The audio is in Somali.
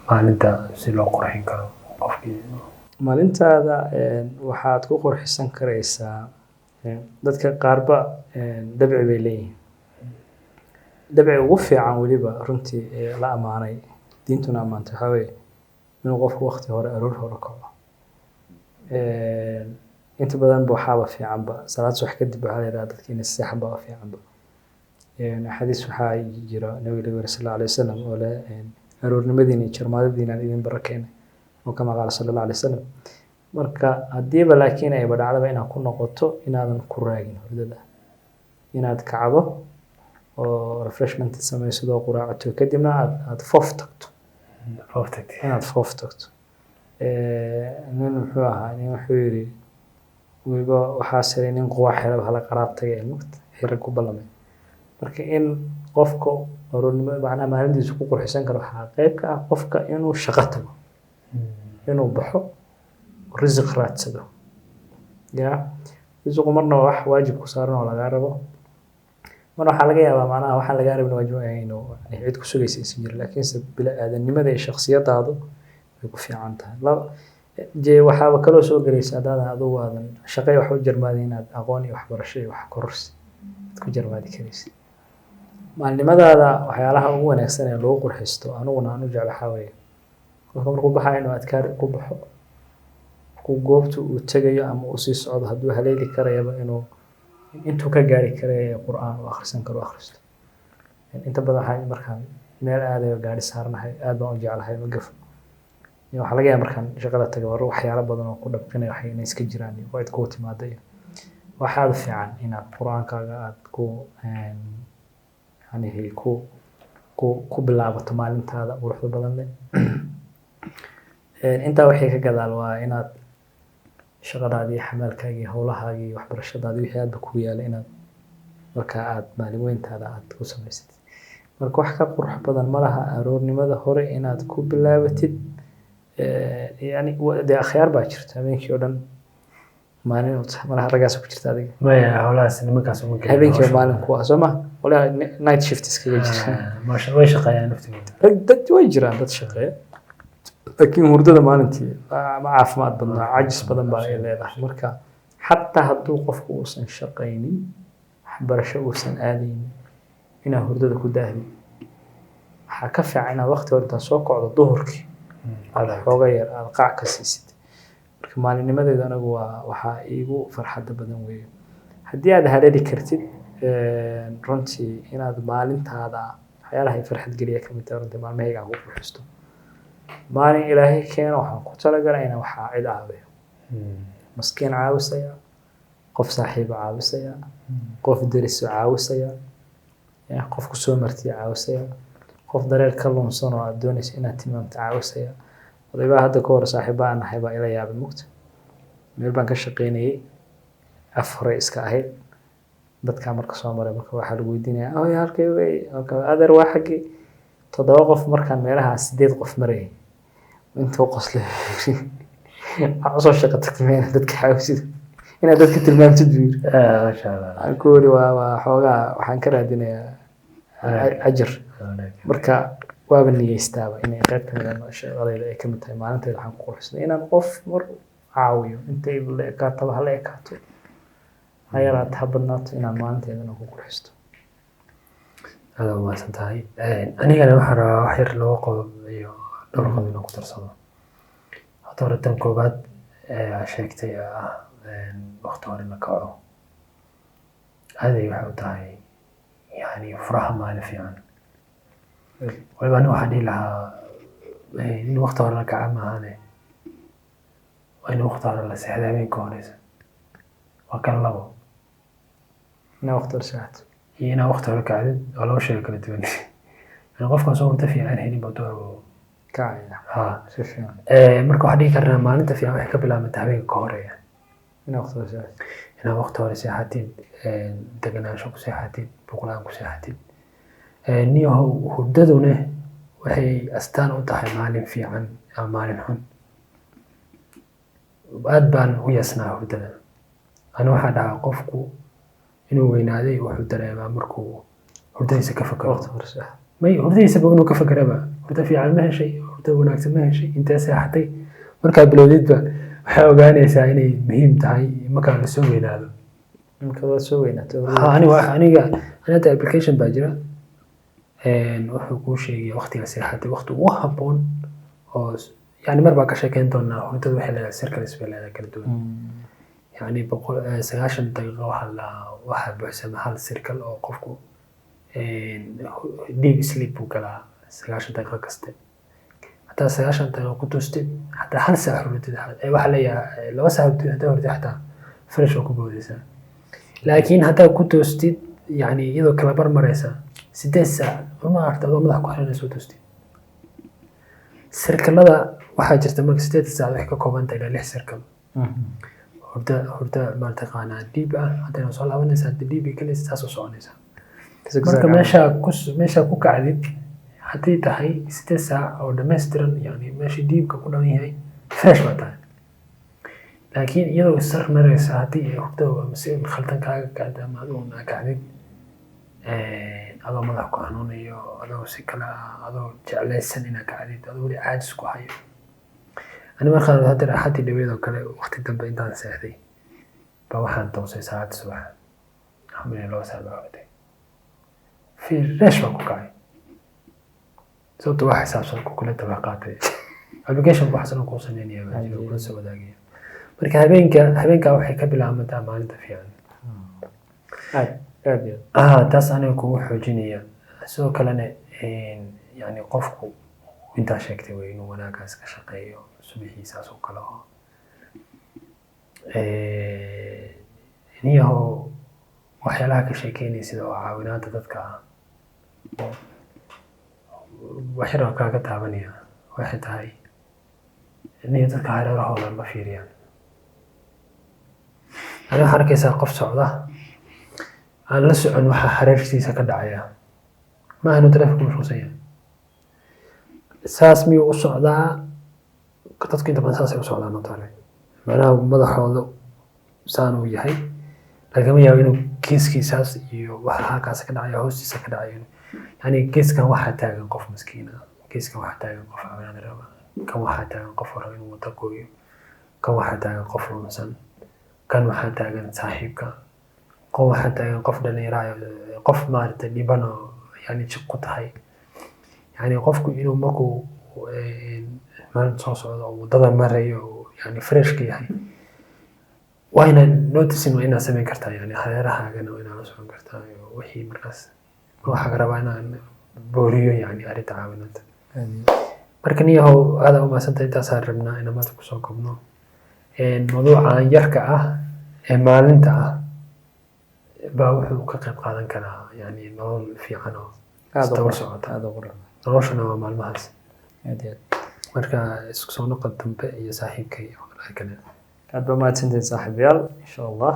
maalinta si loo qurxin karo qofkii maalintaada waxaad ku qurxisan karaysaa dadka qaarba dabci bay leeyihiin dabci ugu fiican weliba runtii la ammaanay diintuna ammaantay waxaa weeye inuu qofku waqti hore aroor hore kaco inta badan waxaaba fiicanba salaad subax kadib waxaa la yidhaha dadka inay seexan baa fiicanba xadiis waxaa jira nabiga laga wari sal alla alay wasalam oo leh aroornimadiina iyo jarmaadadiinaan idin barakeenay oo kama qaala sala alla alay wasalam marka haddiiba laakiin ayba dhacdaba inaad ku noqoto inaadan ku raagin hurdada inaad kacdo oo refreshment samaysid oo quraacato kadibna aad foof tagto inaad foof tagto nin muxuu ahaa nin wuxuu yidhi weliba waxaa siray nin quwaa xelaba hala qaraab tagay mugta xirag ku ballamay marka in qofka aroornimo macnaha maalintiisa ku qurxisan karo waxaa qayb ka ah qofka inuu shaqo tago inuu baxo risiq raadsado ya risiqu marna waa wax waajib ku saaran oo lagaa rabo mar waxaa laga yaabaa macnaha waxaan lagaa rabin waajib ahayn oo cid ku sugaysa isan jiro laakiinse bini-aadanimada iyo shakhsiyadaadu way ku fiican tahay jee waxaaba kaloo soo gelaysa haddaadan adugu aadan shaqay wax u jarmaadin inaad aqoon iyo waxbarasho iyo wax kororsi aad ku jarmaadi karaysid maalnimadaada waxyaalaha ugu wanaagsan ee lagu qurxisto aniguna aan u jecel waxaa weeye qofka markuu baxayo inuu adkaar ku baxo markuu goobta uu tegayo ama uu sii socdo hadduu haleeli karayaba inuu intuu ka gaari karaya qur'aan uu akhrisan karo akhristo inta badan waxaa markaan meel aadayo gaari saarnahay aad baan u jeclahay ma gafo waxaa laga yaaba markaan shaqada tago war waxyaalo badan oo ku dhabkanaya waxay inay iska jiraan iyo waa idkuu timaada iyo waxaad fiican inaad qur'aankaaga aad ku yani ku bilaabato maalintaada quruxda badan leh intaa waxay ka gadaal waa inaad shaqadaadii xamaalkaagii howlahaagii waxbarashadaadii wixii aadba ku yaala inaad markaa aad maalin weyntaada aad ku samaysatid marka wax ka qurux badan ma laha aroornimada hore inaad ku bilaabatid yani dee akhyaar baa jirta habeenkii oo dhan maalin malaha raggaas ku jirta adiga maya howlahaas nimankaas uma gelin habeenkii maalin kuwa soo ma walahi night shift iskaga jira way shaqeeyaan naftigooda dad way jiraan dad shaqeeya laakiin hurdada maalintii ma caafimaad badnaa cajis badan baa ay leedahay marka xataa hadduu qofku uusan shaqaynin waxbarasho uusan aadaynin inaad hurdada ku daahdi waxaa ka fiican inaad waqti hore intaad soo kocdo duhurkii aad xooga yar aad qaac ka siisid marka maalinimadeedu anagu waa waxaa iigu farxadda badan weeye haddii aad haleeli kartid runtii inaad maalintaada waxyaalaha ay farxad geliya ka mid tahay runtii maalmahayga aan ku qurxisto maalin ilaahay keeno waxaan ku talagalay inaan waxaa cid caawiyo maskiin caawisaya qof saaxiibo caawisaya qof deriso caawisaya qof ku soo martiya caawisaya qof dareel ka lunsan oo aad doonaysa inaad tilmaamto caawisaya odaybaa hadda ka hor saaxiiba aan nahay baa ila yaabay mugta meel baan ka shaqaynayay af hore iska ahayd dadkaa marka soo maray marka waxaa lagu weydiinaya oy halkay wey adeer waa xaggii 7 qof markaan meelaha 8 qof marayay intuu qoslay waxaa usoo shaqo tagtay meel dadka caawisid inaad dadka tilmaamtid buu yiri masha Allah aan ku wari waa xoogaa waxaan ka raadinayaa ajar marka waaba niyeystaaba inay qayb ka mid ah shaqadayda ay ka mid tahay maalinteeda waxaan ku qurxisnay inaan qof mar caawiyo intay la ekaataba hala ekaato ha yaraato ha badnaato inaan maalinteedana ku qurxisto aad u mahadsan tahay anigana waxaan rabaa wax yar loo qodob iyo dhowr qodob inaan ku darsado hadda hore tan koobaad sheegtay ah waqti hore la kaco aday waxay u tahay yani furaha maalin fiican waliba aniga waxaan dhihi lahaa in waqti hore la kaca maahane waa in waqti hore la seexda habeenka horeysa waa kan labo inaa waqti hore seexato iyo inaa waqti hore kacdid waa laba shay kala duwan yani qofkaas oo hurdo fiican helin baa door kacaya ha si fiican marka waxaan dhihi karnaa maalinta fiican waxay ka bilaabanta habeenka ka horeeya inaa waqti hore seexato inaa waqti hore seexatid deganaansho ku seexatid buqlaan ku seexatid niyo hurdaduna waxay astaan u tahay maalin fiican ama maalin xun aad baan u yasnaa hurdada ana waxaa dhahaa qofku inuu weynaaday wuxuu dareemaa markuu hurdadiisa ka fakaro waqti hore seexato may hurdadiisaba inuu ka fakeraba hurdo fiican ma heshay, hurdo wanaagsan ma heshay, intee seexatay. Markaa bilowdidba waxaa ogaanaysaa inay muhiim tahay markaa la soo weynaado. marka waa soo weynaato aniga hadda application baa jira wuxuu kuu sheegaya waqtiga seexatay, waqti ugu habboon oo yani mar baa ka sheekeyn doonaa hurdada waxay leedahay circles bay leedahay kala duwan. يعني 90 دقيقة waxaa buuxsama hal circle oo qofku deep sleep uu galaa 90 daqiiqo kaste. Hataa 90 daqiiqo ku toostid hataa hal saac hurdid waxaa leeyahay 2 saac hadaa hurdid hataa fresh oo ku boodaysaa. laakiin hadaa ku toostid yani iyadoo kala barmaraysa 8 saac ma aragtay adoo madax ku xiranayso toostid. circlada waxaa jirta marka 8 saac waxay ka kooban tahay 6 circle. hurda ma taqaanaa deep ah haddana soo laabanaysaa deep kale saas u soconaysaa. marka meesha ku kacdid haddii tahay 8 saac oo dhammaystiran yani meesha deepka ku dhan yahay fresh baa tahay. laakiin iyadoo isar maraysa haddii ay hurdo mise khaldan kaaga kacda ama adoo na kacdid adoo madax ku xanuunayo adoo si kale adoo jeclaysan inaad kacdid adoo weli caajis ku hayo. أنا ما خلنا هذا الأحد اللي بيده كله وقت الدم بين دان ساعتي بروح توصي ساعات الصبح عمري لو ساعة بعدي في ليش ما كوكاي صوت واحد سامسونج كل الطبقات application بحسن قوسين يعني أجي وكل سوى دقيقة مركا هبينك أو حكي بلا عمل ما أنت في يعني تاس أنا كوح حجينية سو كلنا يعني قفكو intaa sheegtay way inuu wanaagaas ka shaqeeyo subixiisaas oo kale oo niyaho waxyaalaha ka sheekeynay sida oo caawinaanta dadka waxyar kaaga taabanaya waxay tahay niyo dadka hareerahooda ma fiiriyaan. ana waxaan arkaysaa qof socda aan la socon waxa hareertiisa ka dhacaya ma aanu taleefanka mashquulsan yahay saas miyuu u socdaa dadku inta badan saasay u socdaan oo taale macnaha madaxooda saan uu yahay lagama yaabo inuu kiiskiisaas iyo waxa halkaas ka dhacaya hoostiisa ka dhacayo yani kiiskan waxaa taagan qof miskiin ah, kiiskan waxaa taagan qof caawinaan raba, kan waxaa taagan qof raba inuu wada gooyo, kan waxaa taagan qof lunsan, kan waxaa taagan saaxiibka, kan waxaa taagan qof dhalinyaro qof maaragtay dhiban oo yani jiq ku tahay. يعني قفكو إنه ماكو مال صوص أو ضد مرة يعني فريش كي يعني وأنا نوتس إنه أنا سمين كرتا يعني هذا حاجة إنه أنا سمين كرتا وحي مركز روح أقرب أنا بوريو يعني أريد تعاونات مركني هو هذا هو ما سنتي صارنا إنه ما تكسوكمنا الموضوع يركع مال أنت بروح كقب قادن كنا يعني نقول في عنه هذا غرر noloshana waa maalmahaas marka isku soo noqon dambe iyo saaxiibkay oo kale aad ba mahadsantahay saaxiibayaal insha Allah